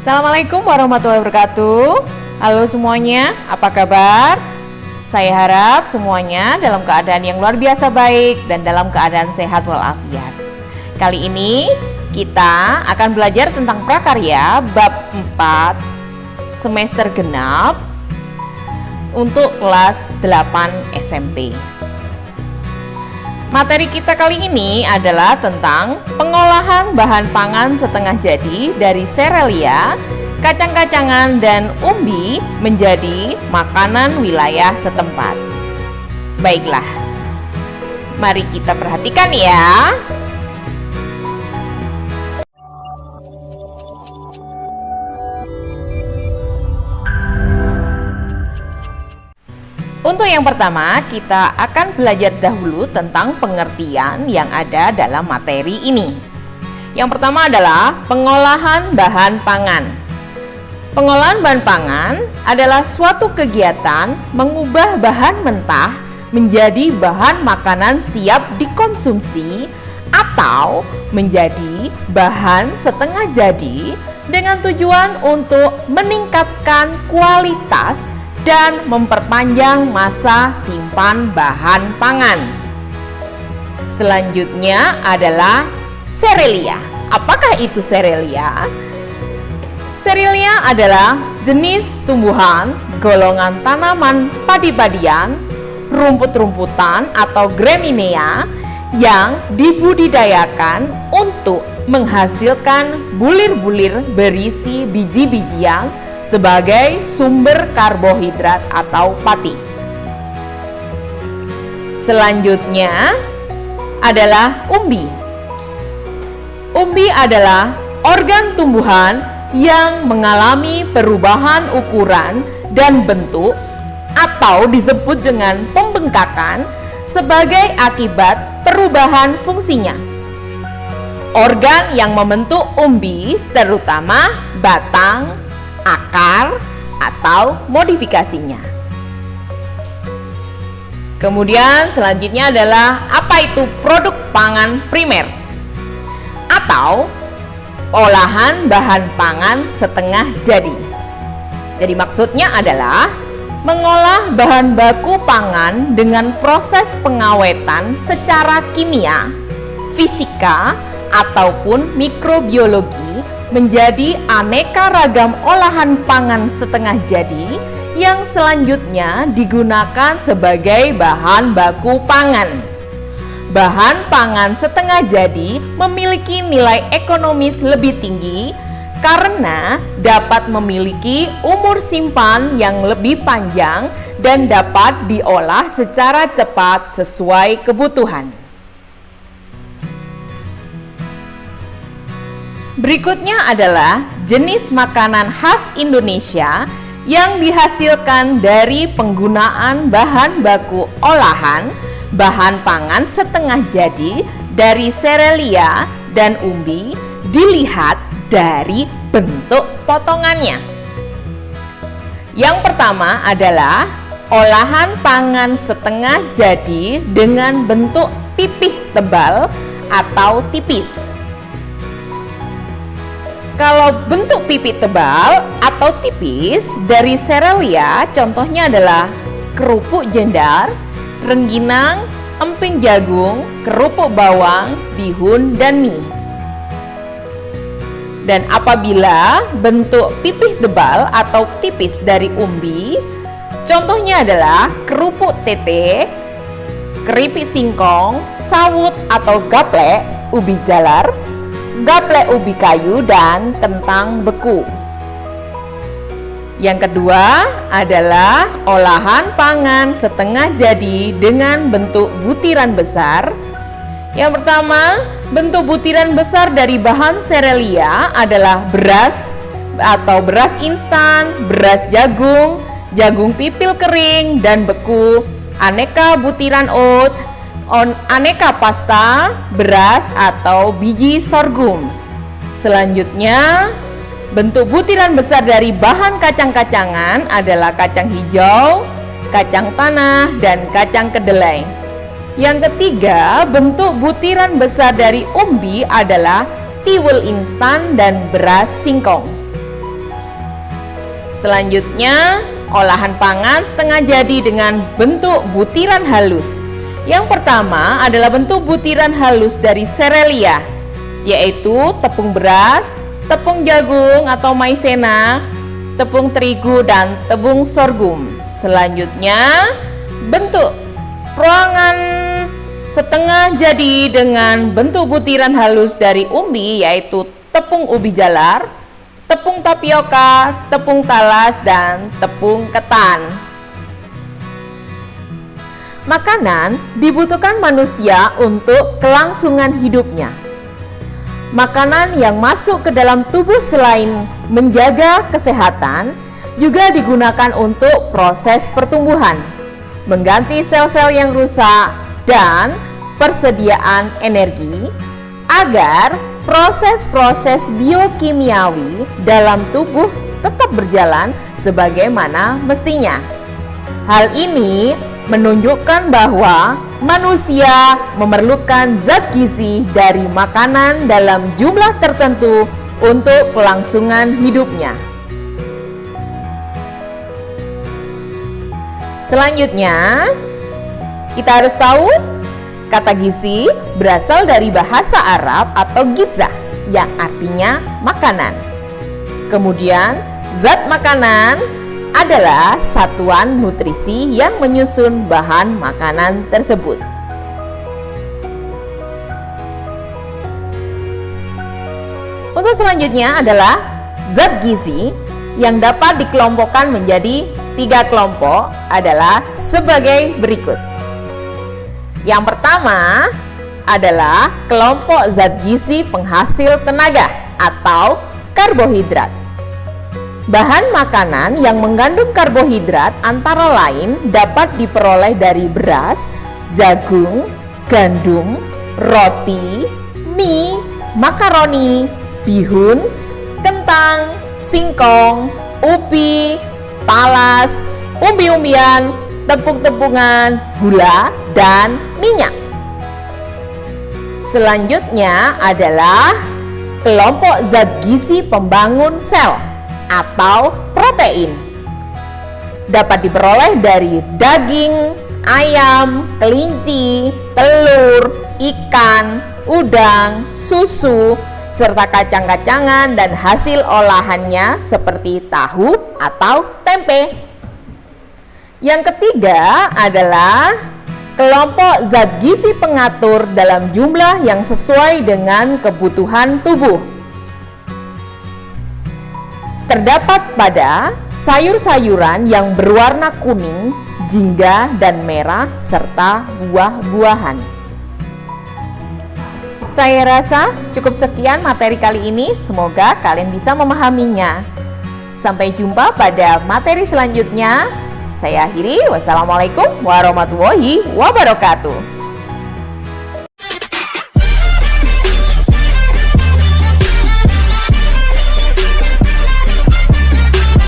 Assalamualaikum warahmatullahi wabarakatuh. Halo semuanya, apa kabar? Saya harap semuanya dalam keadaan yang luar biasa baik dan dalam keadaan sehat walafiat. Kali ini kita akan belajar tentang prakarya bab 4 semester genap untuk kelas 8 SMP. Materi kita kali ini adalah tentang pengolahan bahan pangan setengah jadi dari serelia, kacang-kacangan, dan umbi menjadi makanan wilayah setempat. Baiklah, mari kita perhatikan ya. Untuk yang pertama, kita akan belajar dahulu tentang pengertian yang ada dalam materi ini. Yang pertama adalah pengolahan bahan pangan. Pengolahan bahan pangan adalah suatu kegiatan mengubah bahan mentah menjadi bahan makanan siap dikonsumsi atau menjadi bahan setengah jadi dengan tujuan untuk meningkatkan kualitas dan memperpanjang masa simpan bahan pangan. Selanjutnya adalah serelia. Apakah itu serelia? Serelia adalah jenis tumbuhan, golongan tanaman padi-padian, rumput-rumputan atau graminea yang dibudidayakan untuk menghasilkan bulir-bulir berisi biji-bijian sebagai sumber karbohidrat atau pati. Selanjutnya adalah umbi. Umbi adalah organ tumbuhan yang mengalami perubahan ukuran dan bentuk atau disebut dengan pembengkakan sebagai akibat perubahan fungsinya. Organ yang membentuk umbi terutama batang, akar, atau modifikasinya. Kemudian selanjutnya adalah apa itu produk pangan primer atau olahan bahan pangan setengah jadi. Jadi maksudnya adalah mengolah bahan baku pangan dengan proses pengawetan secara kimia, fisika, ataupun mikrobiologi menjadi aneka ragam olahan pangan setengah jadi yang selanjutnya digunakan sebagai bahan baku pangan. Bahan pangan setengah jadi memiliki nilai ekonomis lebih tinggi karena dapat memiliki umur simpan yang lebih panjang dan dapat diolah secara cepat sesuai kebutuhan. Berikutnya adalah jenis makanan khas Indonesia yang dihasilkan dari penggunaan bahan baku olahan bahan pangan setengah jadi dari serelia dan umbi dilihat dari bentuk potongannya. Yang pertama adalah olahan pangan setengah jadi dengan bentuk pipih tebal atau tipis. Kalau bentuk pipih tebal atau tipis dari serelia contohnya adalah kerupuk jendar, rengginang, emping jagung, kerupuk bawang, bihun, dan mie. Dan apabila bentuk pipih tebal atau tipis dari umbi, contohnya adalah kerupuk tete, keripik singkong, sawut atau gaplek, ubi jalar, gaplek ubi kayu, dan kentang beku. Yang kedua adalah olahan pangan setengah jadi dengan bentuk butiran besar. Yang pertama, bentuk butiran besar dari bahan serelia adalah beras atau beras instan, beras jagung, jagung pipil kering dan beku, aneka butiran oat, aneka pasta, beras atau biji sorghum. Selanjutnya, bentuk butiran besar dari bahan kacang-kacangan adalah kacang hijau, kacang tanah, dan kacang kedelai. Yang ketiga, bentuk butiran besar dari umbi adalah tiwul instan dan beras singkong. Selanjutnya, olahan pangan setengah jadi dengan bentuk butiran halus. Yang pertama adalah bentuk butiran halus dari serelia, yaitu tepung beras, tepung jagung atau maizena, tepung terigu, dan tepung sorghum. Selanjutnya, bentuk ruangan setengah jadi dengan bentuk butiran halus dari umbi, yaitu tepung ubi jalar, tepung tapioka, tepung talas, dan tepung ketan. Makanan dibutuhkan manusia untuk kelangsungan hidupnya. Makanan yang masuk ke dalam tubuh selain menjaga kesehatan, juga digunakan untuk proses pertumbuhan, mengganti sel-sel yang rusak, dan persediaan energi, agar proses-proses biokimiawi dalam tubuh tetap berjalan sebagaimana mestinya. Hal ini menunjukkan bahwa manusia memerlukan zat gizi dari makanan dalam jumlah tertentu untuk kelangsungan hidupnya. Selanjutnya, kita harus tahu kata gizi berasal dari bahasa Arab atau gizah yang artinya makanan. Kemudian, zat makanan adalah satuan nutrisi yang menyusun bahan makanan tersebut. Untuk selanjutnya adalah zat gizi yang dapat dikelompokkan menjadi 3 kelompok adalah sebagai berikut. Yang pertama adalah kelompok zat gizi penghasil tenaga atau karbohidrat. Bahan makanan yang mengandung karbohidrat antara lain dapat diperoleh dari beras, jagung, gandum, roti, mie, makaroni, bihun, kentang, singkong, ubi, talas, umbi-umbian, tepung-tepungan, gula, dan minyak. Selanjutnya adalah kelompok zat gizi pembangun sel atau protein. Dapat diperoleh dari daging, ayam, kelinci, telur, ikan, udang, susu, serta kacang-kacangan dan hasil olahannya seperti tahu atau tempe. Yang ketiga adalah kelompok zat gizi pengatur dalam jumlah yang sesuai dengan kebutuhan tubuh. Terdapat pada sayur-sayuran yang berwarna kuning, jingga, dan merah, serta buah-buahan. Saya rasa cukup sekian materi kali ini, semoga kalian bisa memahaminya. Sampai jumpa pada materi selanjutnya. Saya akhiri, wassalamualaikum warahmatullahi wabarakatuh.